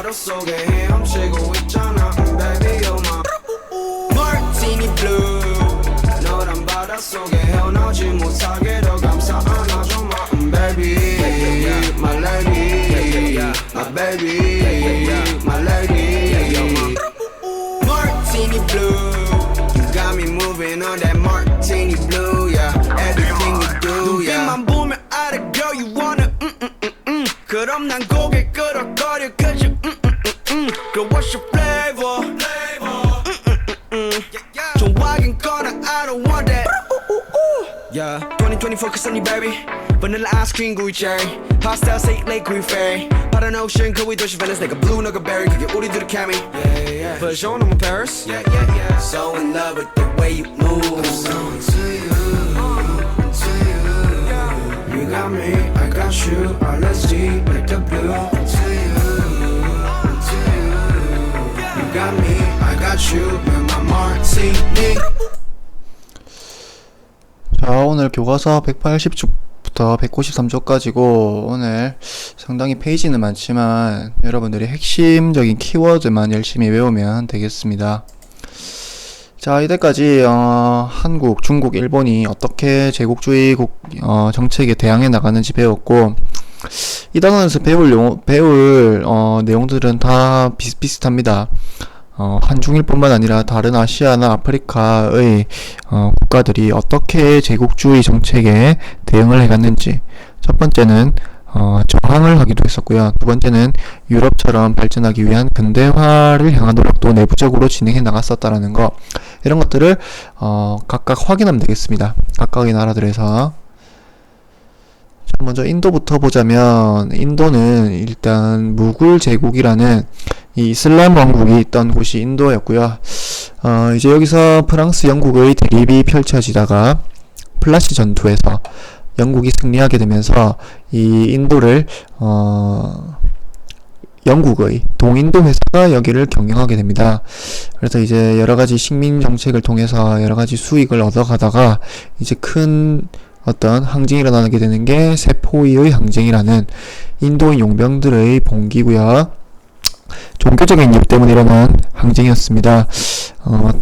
바다 속에 헤엄치고 있잖아 baby you're my Martini blue 너란 바다 속에 헤어나오지 못하게 더 감싸 안아줘 my baby my lady my baby my lady you're my Martini blue you got me moving on that Martini blue yeah everything you do yeah 눈빛만 보면 알아 girl you wanna 그럼 난 고개 끄덕거려 cause you Girl what's your flavor 좋아하긴 꺼나 I don't want that Yeah 2024 cause on you baby Vanilla ice cream gooey cherry Hostile say lake green fairy 파란 ocean 그 위 도시 Venice 내가 blue 너가 berry 그게 우리들의 케미 For sure I'm in Paris So in love with the way you move I'm so into you You got me, I got you, all let's deep like the blue Into you You got me, I got you, you're my martini 자, 오늘 교과서 180쪽부터 193쪽까지고 오늘 상당히 페이지는 많지만 여러분들이 핵심적인 키워드만 열심히 외우면 되겠습니다. 자, 이때까지 한국, 중국, 일본이 어떻게 제국주의 정책에 대항해 나가는지 배웠고 이 단원에서 배울 내용들은 다 비슷비슷합니다. 한중일뿐만 아니라 다른 아시아나 아프리카의 국가들이 어떻게 제국주의 정책에 대응을 해갔는지 첫 번째는 저항을 하기도 했었고요. 두 번째는 유럽처럼 발전하기 위한 근대화를 향한 노력도 내부적으로 진행해 나갔었다라는 거 이런 것들을 각각 확인하면 되겠습니다. 각각의 나라들에서 먼저 인도부터 보자면 인도는 일단 무굴 제국이라는 이 이슬람 왕국이 있던 곳이 인도였고요. 이제 여기서 프랑스 영국의 대립이 펼쳐지다가 플라시 전투에서 영국이 승리하게 되면서 이 인도를 영국의 동인도 회사가 여기를 경영하게 됩니다. 그래서 이제 여러가지 식민 정책을 통해서 여러가지 수익을 얻어가다가 이제 큰 어떤 항쟁이 일어나게 되는 게 세포위의 항쟁이라는 인도인 용병들의 봉기고요. 종교적인 이유 때문에 일어난 항쟁이었습니다.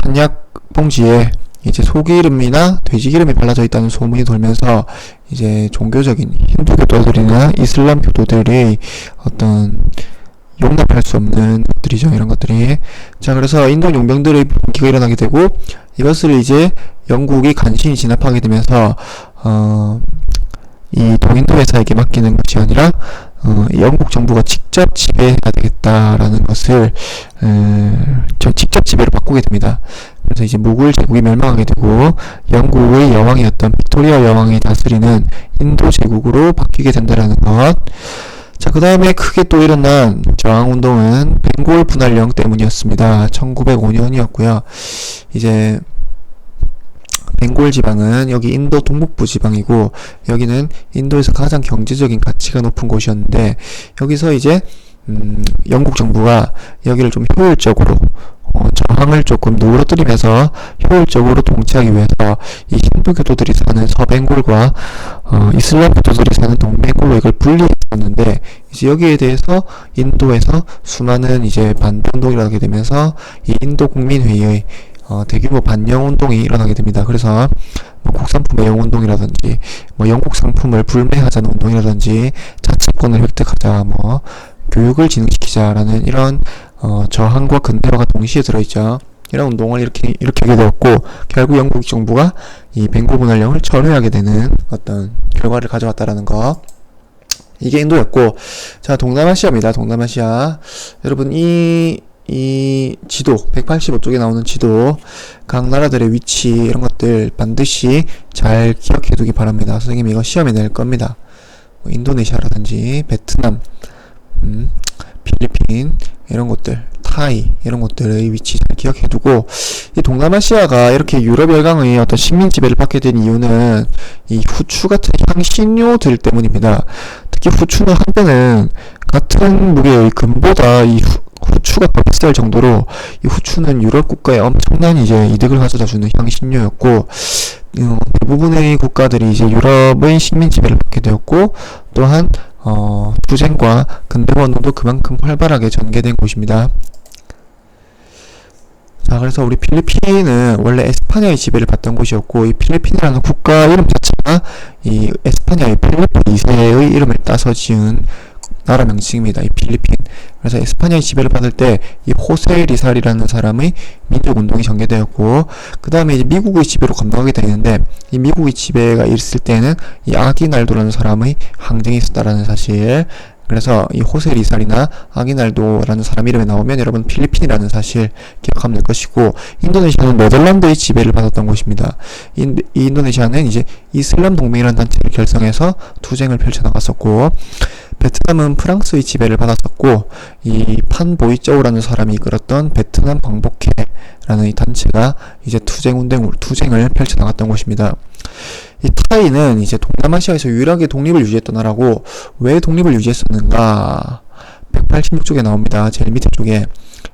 탄약 봉지에 이제 소기름이나 돼지기름이 발라져 있다는 소문이 돌면서 이제 종교적인 힌두 교도들이나 이슬람 교도들이 어떤 용납할 수 없는 것들이죠. 이런 것들이. 자, 그래서 인도 용병들의 봉기가 일어나게 되고 이것을 이제 영국이 간신히 진압하게 되면서 이 동인도 회사에게 맡기는 것이 아니라 영국 정부가 직접 지배해야 되겠다라는 것을 직접 지배를 바꾸게 됩니다. 그래서 이제 무굴 제국이 멸망하게 되고 영국의 여왕이었던 빅토리아 여왕이 다스리는 인도 제국으로 바뀌게 된다라는 것. 자, 그 다음에 크게 또 일어난 저항운동은 벵골 분할령 때문이었습니다. 1905년이었고요. 이제 벵골 지방은 여기 인도 동북부 지방이고 여기는 인도에서 가장 경제적인 가치가 높은 곳이었는데 여기서 이제 영국 정부가 여기를 좀 효율적으로 저항을 조금 누그러뜨리면서 효율적으로 통치하기 위해서 이 힌두 교도들이 사는 서벵골과 이슬람 교도들이 사는 동벵골로 이걸 분리했었는데 이제 여기에 대해서 인도에서 수많은 이제 반대운동이 일어나게 되면서 이 인도 국민회의의 대규모 반영 운동이 일어나게 됩니다. 그래서 국산품 애용 운동이라든지 영국 상품을 불매하자는 운동이라든지 자치권을 획득하자 교육을 진흥시키자라는 이런 저항과 근대화가 동시에 들어있죠. 이런 운동을 이렇게 하게 되었고 결국 영국 정부가 이 벵골 분할령을 철회하게 되는 어떤 결과를 가져왔다라는 거. 이게 인도였고 자, 동남아시아입니다. 동남아시아. 여러분 이 지도 185쪽에 나오는 지도 각 나라들의 위치 이런 것들 반드시 잘 기억해 두기 바랍니다. 선생님이 이거 시험에 낼 겁니다. 인도네시아라든지 베트남 필리핀 이런 곳들 타이 이런 곳들의 위치 잘 기억해 두고 이 동남아시아가 이렇게 유럽 열강의 어떤 식민 지배를 받게 된 이유는 이 후추 같은 향신료들 때문입니다. 특히 후추는 한때는 같은 무게의 금보다 이 후추가 더 비쌀 정도로 이 후추는 유럽 국가에 엄청난 이제 이득을 가져다 주는 향신료였고 대부분의 국가들이 이제 유럽의 식민 지배를 받게 되었고 또한 투쟁과 근대화 운동도 그만큼 활발하게 전개된 곳입니다. 자, 그래서 우리 필리핀은 원래 에스파냐의 지배를 받던 곳이었고, 이 필리핀이라는 국가 이름 자체가 이 에스파냐의 필리프 2세의 이름을 따서 지은 나라 명칭입니다. 이 필리핀. 그래서 에스파냐의 지배를 받을 때 이 호세 리살이라는 사람의 민족운동이 전개되었고, 그 다음에 이제 미국의 지배로 건너가게 되는데, 이 미국의 지배가 있을 때는 이 아기날도라는 사람의 항쟁이 있었다라는 사실. 그래서 이 호세 리살이나 아기날도라는 사람 이름이 나오면 여러분 필리핀이라는 사실 기억하면 될 것이고, 인도네시아는 네덜란드의 지배를 받았던 곳입니다. 이 인도네시아는 이제 이슬람 동맹이라는 단체를 결성해서 투쟁을 펼쳐나갔었고, 베트남은 프랑스의 지배를 받았었고, 이 판보이쩌우라는 사람이 이끌었던 베트남 광복회라는 이 단체가 이제 투쟁을 펼쳐나갔던 곳입니다. 이 타이는 이제 동남아시아에서 유일하게 독립을 유지했던 나라고, 왜 독립을 유지했었는가? 186쪽에 나옵니다. 제일 밑에 쪽에.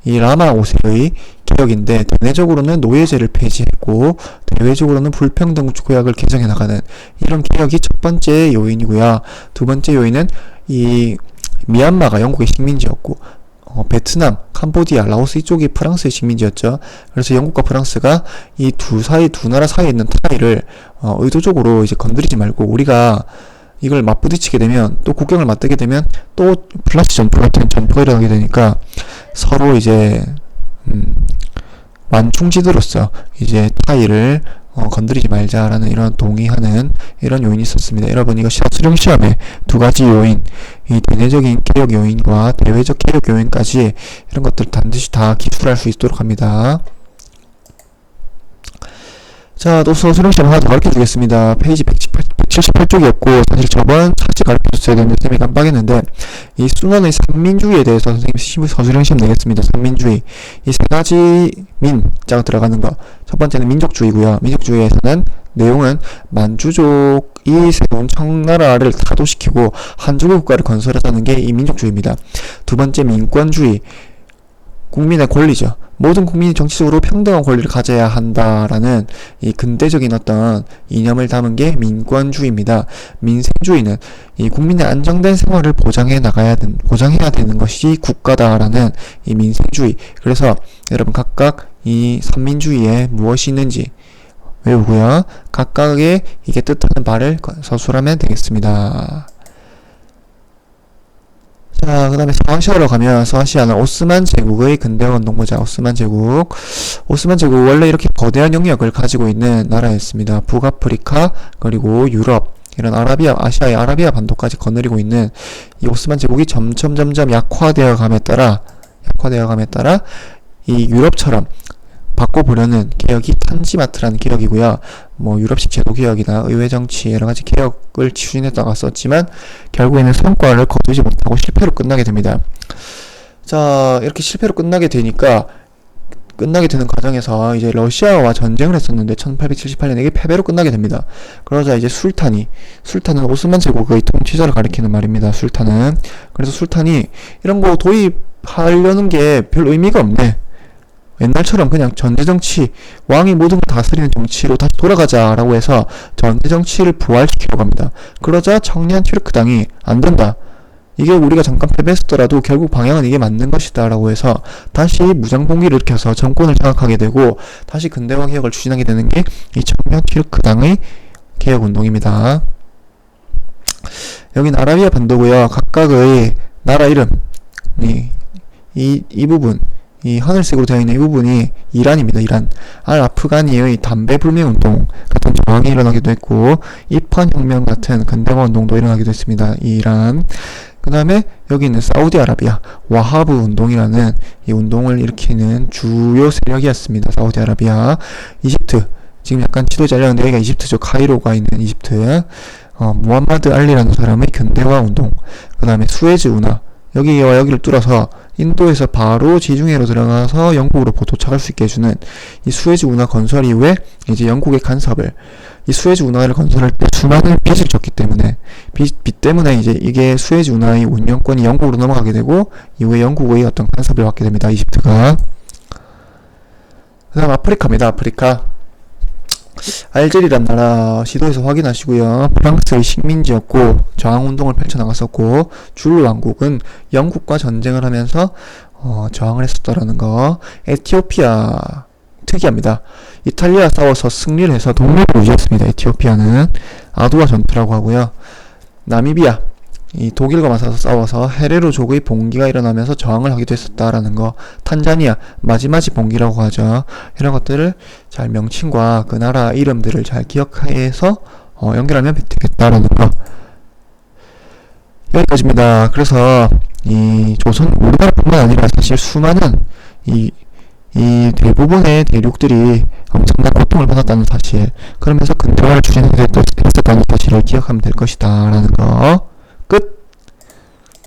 이 라마 5세의 개혁인데, 대내적으로는 노예제를 폐지했고, 대외적으로는 불평등 조약을 개정해 나가는 이런 개혁이 첫 번째 요인이고요. 두 번째 요인은 이 미얀마가 영국의 식민지였고, 베트남, 캄보디아, 라오스 이쪽이 프랑스의 식민지였죠. 그래서 영국과 프랑스가 이 두 나라 사이에 있는 타이를 의도적으로 이제 건드리지 말고, 우리가 이걸 맞부딪히게 되면, 또 국경을 맞대게 되면 또 플라시 전투 같은 전투가 일어나게 되니까 서로 이제 완충지대로서 이제 타이를 건드리지 말자라는 이런 동의하는 이런 요인이 있었습니다. 여러분, 이거 수령 시험에 두 가지 요인, 이 대내적인 개혁 요인과 대외적 개혁 요인까지 이런 것들 반드시 다 기술할 수 있도록 합니다. 자, 또 수령 시험 하나 더 가르쳐 주겠습니다. 페이지 178쪽이었고, 사실 저번 차지 가르쳐 줬어야 되는데 쌤이 깜빡했는데, 이 순원의 삼민주의에 대해서 선생님이 서술형 시험 내겠습니다. 삼민주의. 이 세 가지 민자가 들어가는 거. 첫 번째는 민족주의고요. 민족주의에서는 내용은 만주족이 세운 청나라를 타도시키고 한족의 국가를 건설하자는 게 이 민족주의입니다. 두 번째 민권주의. 국민의 권리죠. 모든 국민이 정치적으로 평등한 권리를 가져야 한다라는 이 근대적인 어떤 이념을 담은 게 민권주의입니다. 민생주의는 이 국민의 안정된 생활을 보장해야 되는 것이 국가다라는 이 민생주의. 그래서 여러분 각각 이 삼민주의에 무엇이 있는지 외우고요. 각각의 이게 뜻하는 바를 서술하면 되겠습니다. 자, 그 다음에 서아시아로 가면, 서아시아는 오스만 제국의 근대화 운동보자. 오스만 제국 원래 이렇게 거대한 영역을 가지고 있는 나라였습니다. 북아프리카 그리고 유럽, 이런 아시아의 아라비아 반도까지 거느리고 있는 이 오스만 제국이 점점 약화되어 감에 따라 이 유럽처럼 바꿔보려는 개혁이 탄지마트라는 개혁이고요. 뭐 유럽식 제도개혁이나 의회정치 여러가지 개혁을 추진했다가 썼지만 결국에는 성과를 거두지 못하고 실패로 끝나게 됩니다. 자, 이렇게 실패로 끝나게 되는 과정에서 이제 러시아와 전쟁을 했었는데 1878년에 이게 패배로 끝나게 됩니다. 그러자 이제 술탄은 오스만 제국의 통치자를 가리키는 말입니다. 술탄은. 그래서 술탄이 이런 거 도입하려는 게 별 의미가 없네. 옛날처럼 그냥 전제정치, 왕이 모든 걸 다스리는 정치로 다시 돌아가자라고 해서 전제정치를 부활시키려고 합니다. 그러자 청년 튀르크당이 안 된다. 이게 우리가 잠깐 패배했더라도 결국 방향은 이게 맞는 것이다 라고 해서 다시 무장봉기를 일으켜서 정권을 장악하게 되고 다시 근대화 개혁을 추진하게 되는 게 이 청년 튀르크당의 개혁운동입니다. 여긴 아라비아 반도고요. 각각의 나라 이름, 이 부분, 이 하늘색으로 되어 있는 이 부분이 이란입니다. 이란. 아프가니의 담배 불매운동 같은 저항이 일어나기도 했고, 이판혁명 같은 근대화 운동도 일어나기도 했습니다. 이란. 그 다음에 여기 있는 사우디아라비아 와하브 운동이라는 이 운동을 일으키는 주요 세력이었습니다. 사우디아라비아. 이집트. 지금 약간 지도에 잘렸는데 여기가 이집트죠. 카이로가 있는 이집트. 무함마드 알리라는 사람의 근대화 운동. 그 다음에 수에즈 운하. 여기와 여기를 뚫어서 인도에서 바로 지중해로 들어가서 영국으로 도착할 수 있게 해주는 이 수에즈 운하 건설 이후에 이제 영국의 간섭을, 이 수에즈 운하를 건설할 때 수많은 빚을 졌기 때문에 빚 때문에 이제 이게 수에즈 운하의 운영권이 영국으로 넘어가게 되고 이후에 영국의 어떤 간섭을 받게 됩니다. 이집트가. 그 다음 아프리카입니다. 아프리카. 알제리란 나라 지도에서 확인하시고요. 프랑스의 식민지였고 저항운동을 펼쳐나갔었고 줄루 왕국은 영국과 전쟁을 하면서 저항을 했었다라는 거. 에티오피아 특이합니다. 이탈리아와 싸워서 승리를 해서 동맹을 유지했습니다. 에티오피아는 아두와 전투라고 하고요. 나미비아 이 독일과 맞서서 싸워서 헤레로족의 봉기가 일어나면서 저항을 하기도 했었다라는 거. 탄자니아 마지마지 봉기라고 하죠. 이런 것들을 잘 명칭과 그 나라 이름들을 잘 기억해서 연결하면 되겠다라는 거. 여기까지입니다. 그래서 이 조선 우리나라뿐만 아니라 사실 수많은 이 대부분의 대륙들이 엄청난 고통을 받았다는 사실, 그러면서 근대화를 추진했었다는 사실을 기억하면 될 것이다 라는 거.